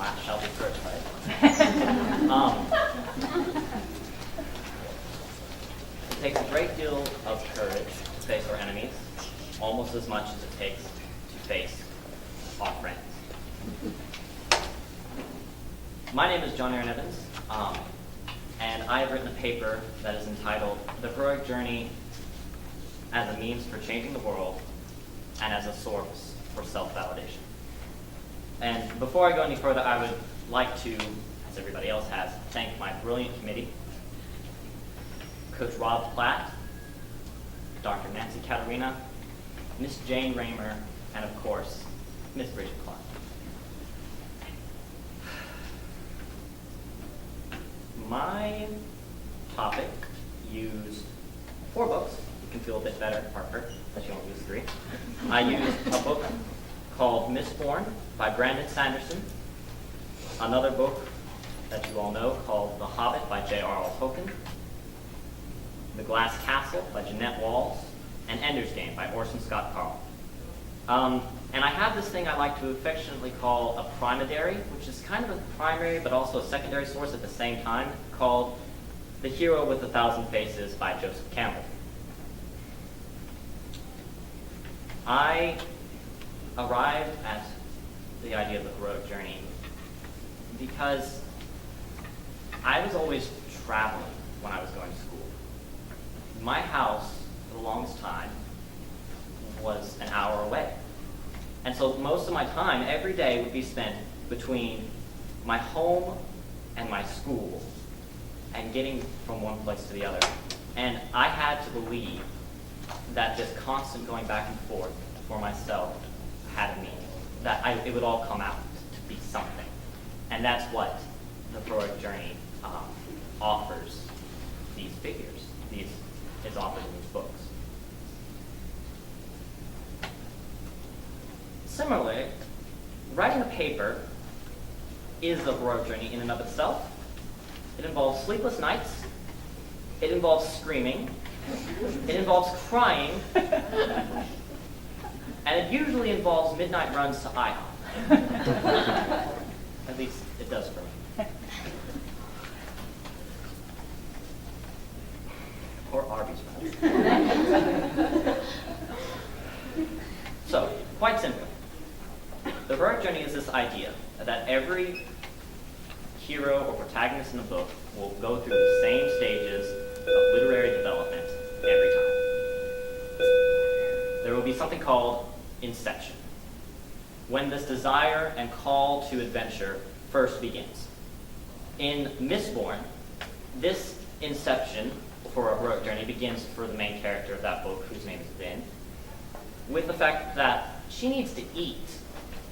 class shall be certified. It takes a great deal of courage to face our enemies, almost as much as it takes to face our friends. My name is John Aaron Evans, and I have written a paper that is entitled The Heroic Journey as a Means for Changing the World and as a Source for Self-Validation. And before I go any further, I would like to, as everybody else has, thank my brilliant committee, Coach Rob Platt, Dr. Nancy Caterina, Miss Jane Raymer, and of course, Miss Bridget Clark. My topic used 4 books. You can feel a bit better, Harper, that you won't use 3. I used a book called Mistborn by Brandon Sanderson, another book that you all know called The Hobbit by J.R.R. Tolkien, The Glass Castle by Jeanette Walls, and Ender's Game by Orson Scott Card. And I have this thing I like to affectionately call a primary, which is kind of a primary but also a secondary source at the same time, called The Hero with 1,000 Faces by Joseph Campbell. I arrived at the idea of the heroic journey because I was always traveling when I was going to school. My house, for the longest time, was an hour away. And so most of my time, every day, would be spent between my home and my school and getting from one place to the other. And I had to believe that this constant going back and forth for myself had a meaning, that it would all come out to be something. And that's what the heroic journey offers these figures, is offered in these books. Similarly, writing a paper is a heroic journey in and of itself. It involves sleepless nights. It involves screaming. It involves crying. And it usually involves midnight runs to IHOP. At least it does for me. Or Arby's runs. So, quite simply, the heroic journey is this idea that every hero or protagonist in the book will go through the same stages of literary development every time. There will be something called inception, when this desire and call to adventure first begins. In Mistborn, this inception for a heroic journey begins for the main character of that book, whose name is Vin, with the fact that she needs to eat.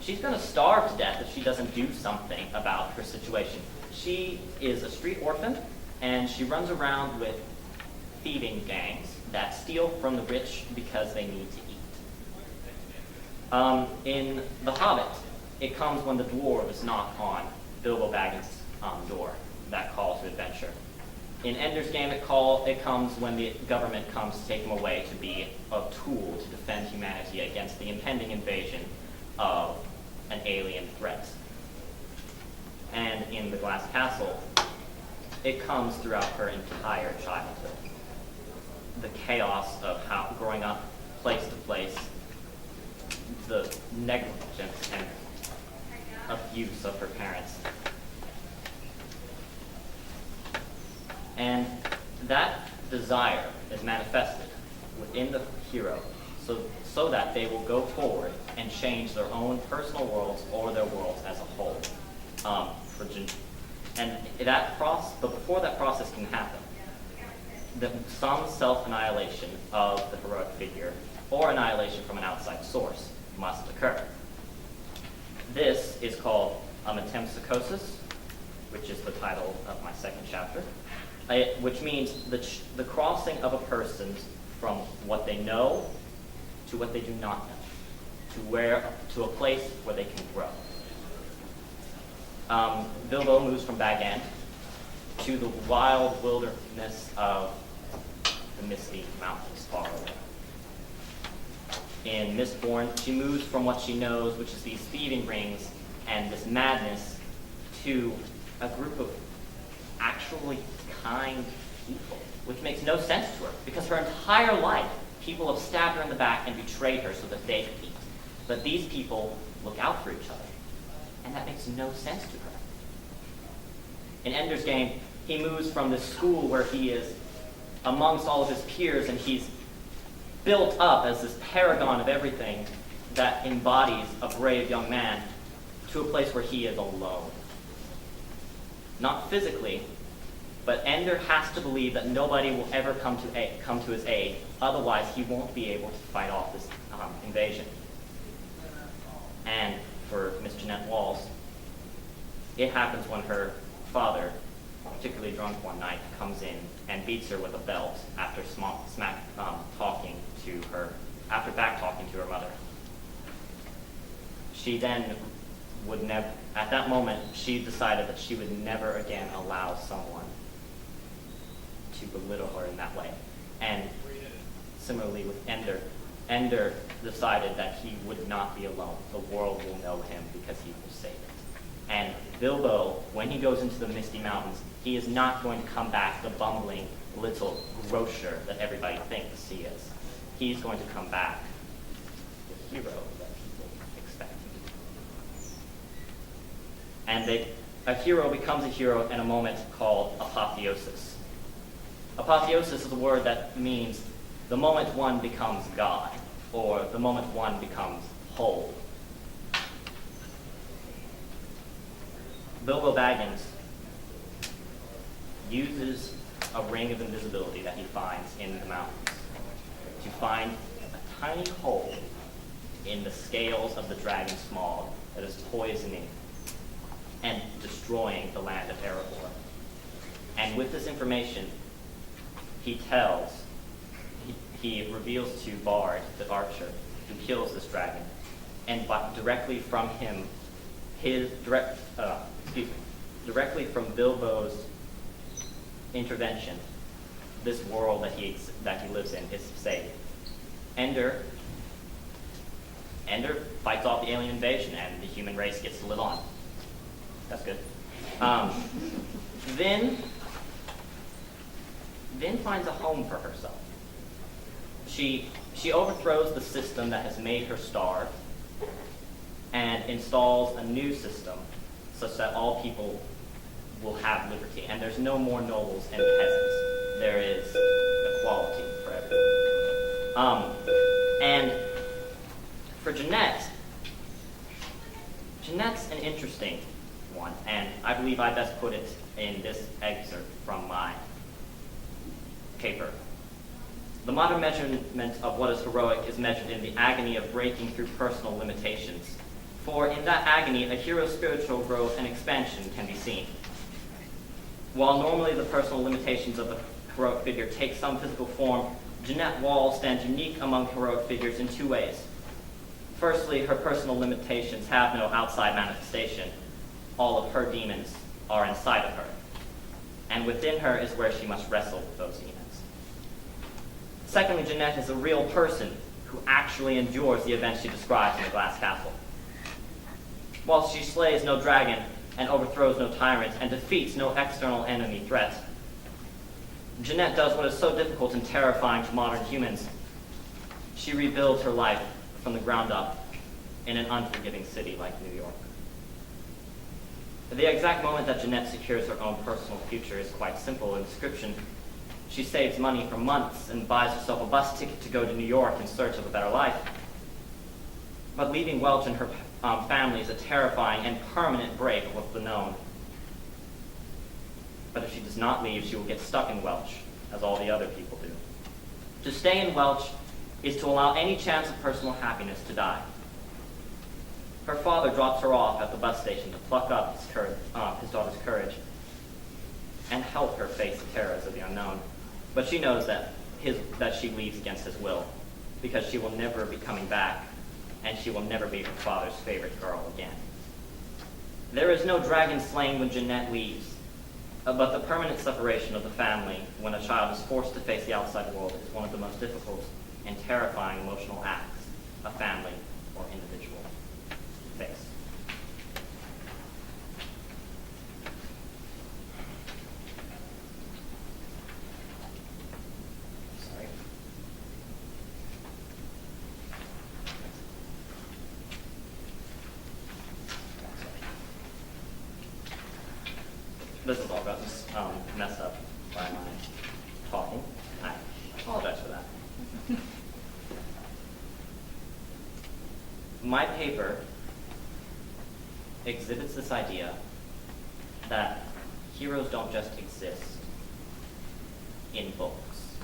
She's going to starve to death if she doesn't do something about her situation. She is a street orphan, and she runs around with thieving gangs that steal from the rich because they need to eat. In The Hobbit, it comes when the dwarves knock on Bilbo Baggins' door, that call to adventure. In Ender's Game, it comes when the government comes to take him away to be a tool to defend humanity against the impending invasion of an alien threat. And in The Glass Castle, it comes throughout her entire childhood. The chaos of how growing up place to place, the negligence and abuse of her parents. And that desire is manifested within the hero so that they will go forward and change their own personal worlds or their worlds as a whole. But before that process can happen, some self-annihilation of the heroic figure or annihilation from an outside source must occur. This is called metempsychosis, which is the title of my second chapter, which means the crossing of a person from what they know to what they do not know, to a place where they can grow. Bilbo moves from Bag End to the wild wilderness of the misty mountains far away. In Mistborn, she moves from what she knows, which is these thieving rings and this madness, to a group of actually kind people, which makes no sense to her, because her entire life, people have stabbed her in the back and betrayed her so that they could eat. But these people look out for each other, and that makes no sense to her. In Ender's Game, he moves from this school where he is amongst all of his peers, and he's built up as this paragon of everything that embodies a brave young man, to a place where he is alone. Not physically, but Ender has to believe that nobody will ever come to his aid, otherwise he won't be able to fight off this invasion. And for Miss Jeanette Walls, it happens when her father, particularly drunk one night, comes in and beats her with a belt after back talking to her mother. She then would never, at that moment, she decided that she would never again allow someone to belittle her in that way. And similarly with Ender decided that he would not be alone. The world will know him because he will save it. And Bilbo, when he goes into the Misty Mountains, he is not going to come back the bumbling little grocer that everybody thinks he is. He's going to come back the hero that people expect him to be. And a hero becomes a hero in a moment called apotheosis. Apotheosis is a word that means the moment one becomes God, or the moment one becomes whole. Bilbo Baggins uses a ring of invisibility that he finds in the mountains to find a tiny hole in the scales of the dragon Smaug that is poisoning and destroying the land of Erebor. And with this information, he reveals to Bard, the archer, who kills this dragon, and directly from him, directly from Bilbo's intervention, this world that he lives in is saved. Ender fights off the alien invasion, and the human race gets to live on. That's good. Then finds a home for herself. She overthrows the system that has made her starve and installs a new system such that all people will have liberty. And there's no more nobles and peasants. There is equality for everyone. And for Jeanette's an interesting one, and I believe I best put it in this excerpt from my paper. The modern measurement of what is heroic is measured in the agony of breaking through personal limitations. For in that agony, a hero's spiritual growth and expansion can be seen. While normally the personal limitations of the heroic figure take some physical form, Jeanette Walls stands unique among heroic figures in two ways. Firstly, her personal limitations have no outside manifestation. All of her demons are inside of her. And within her is where she must wrestle with those demons. Secondly, Jeanette is a real person who actually endures the events she describes in the Glass Castle. While she slays no dragon and overthrows no tyrant and defeats no external enemy threat, Jeanette does what is so difficult and terrifying to modern humans. She rebuilds her life from the ground up in an unforgiving city like New York. The exact moment that Jeanette secures her own personal future is quite simple in description. She saves money for months and buys herself a bus ticket to go to New York in search of a better life. But leaving Welch and her family is a terrifying and permanent break with the known. But if she does not leave, she will get stuck in Welch, as all the other people do. To stay in Welch is to allow any chance of personal happiness to die. Her father drops her off at the bus station to pluck up his daughter's courage and help her face the terrors of the unknown. But she knows that she leaves against his will, because she will never be coming back, and she will never be her father's favorite girl again. There is no dragon slain when Jeanette leaves, but the permanent separation of the family when a child is forced to face the outside world is one of the most difficult and terrifying emotional acts a family or individual face. this is all about just messed up by my talking. I apologize for that. My paper exhibits this idea that heroes don't just exist in books.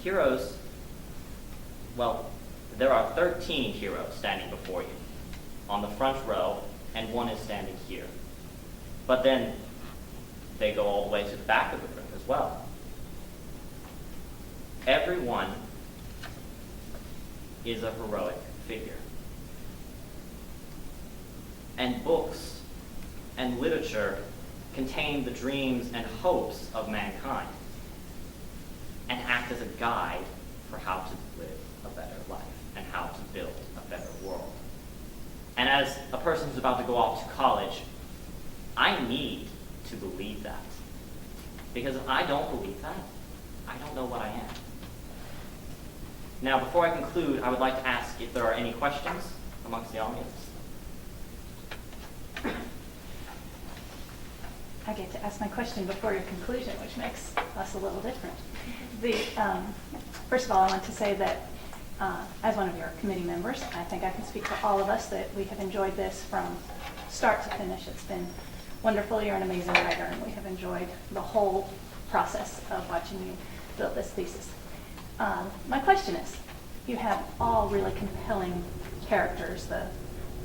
Heroes, well, there are 13 heroes standing before you on the front row, and one is standing here. But then they go all the way to the back of the room as well. Everyone is a heroic figure. And books and literature contain the dreams and hopes of mankind and act as a guide for how to live a better life and how to build a better world. And as a person who's about to go off to college, I need to believe that. Because if I don't believe that, I don't know what I am. Now, before I conclude, I would like to ask if there are any questions amongst the audience. I get to ask my question before your conclusion, which makes us a little different. First of all, I want to say that as one of your committee members, I think I can speak for all of us that we have enjoyed this from start to finish. It's been wonderful. You're an amazing writer, and we have enjoyed the whole process of watching you build this thesis. My question is, you have all really compelling characters, the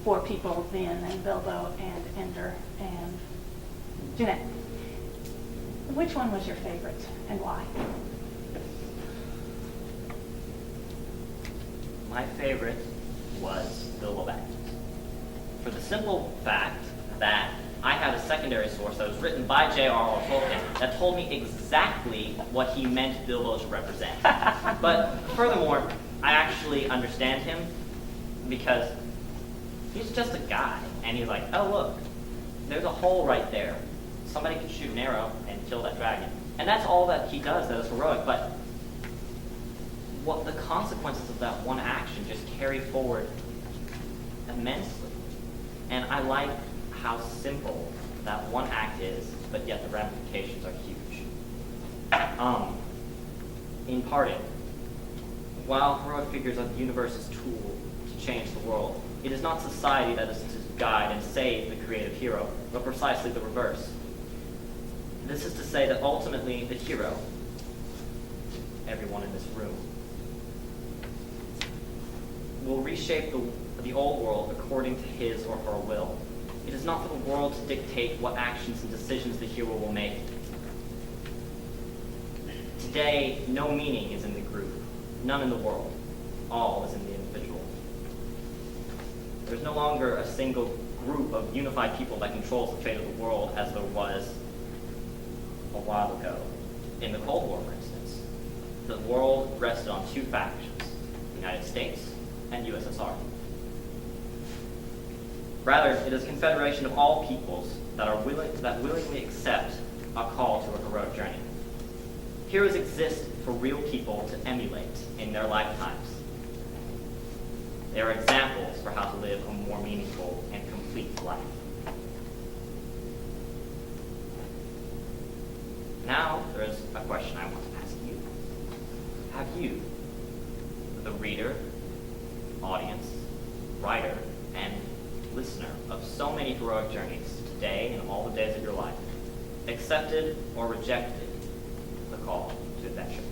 four people, Vin and Bilbo and Ender and Jeanette. Which one was your favorite and why? My favorite was Bilbo Baggins, for the simple fact that I had a secondary source that was written by J.R.R. Tolkien that told me exactly what he meant Bilbo to represent. But furthermore, I actually understand him because he's just a guy, and he's like, oh look, there's a hole right there. Somebody can shoot an arrow and kill that dragon. And that's all that he does that is heroic, but what the consequences of that one action just carry forward immensely. And I like how simple that one act is, but yet the ramifications are huge. In parting, while heroic figures are the universe's tool to change the world, it is not society that is to guide and save the creative hero, but precisely the reverse. This is to say that ultimately the hero, everyone in this room, will reshape the old world according to his or her will. It is not for the world to dictate what actions and decisions the hero will make. Today, no meaning is in the group, none in the world. All is in the individual. There's no longer a single group of unified people that controls the fate of the world as there was a while ago. In the Cold War, for instance, the world rested on two factions, the United States and USSR. Rather, it is a confederation of all peoples that willingly accept a call to a heroic journey. Heroes exist for real people to emulate in their lifetimes. They are examples for how to live a more meaningful and complete life. Now, there is a question I want to ask you. Have you, the reader, audience, writer, and listener of so many heroic journeys today and all the days of your life, accepted or rejected the call to adventure?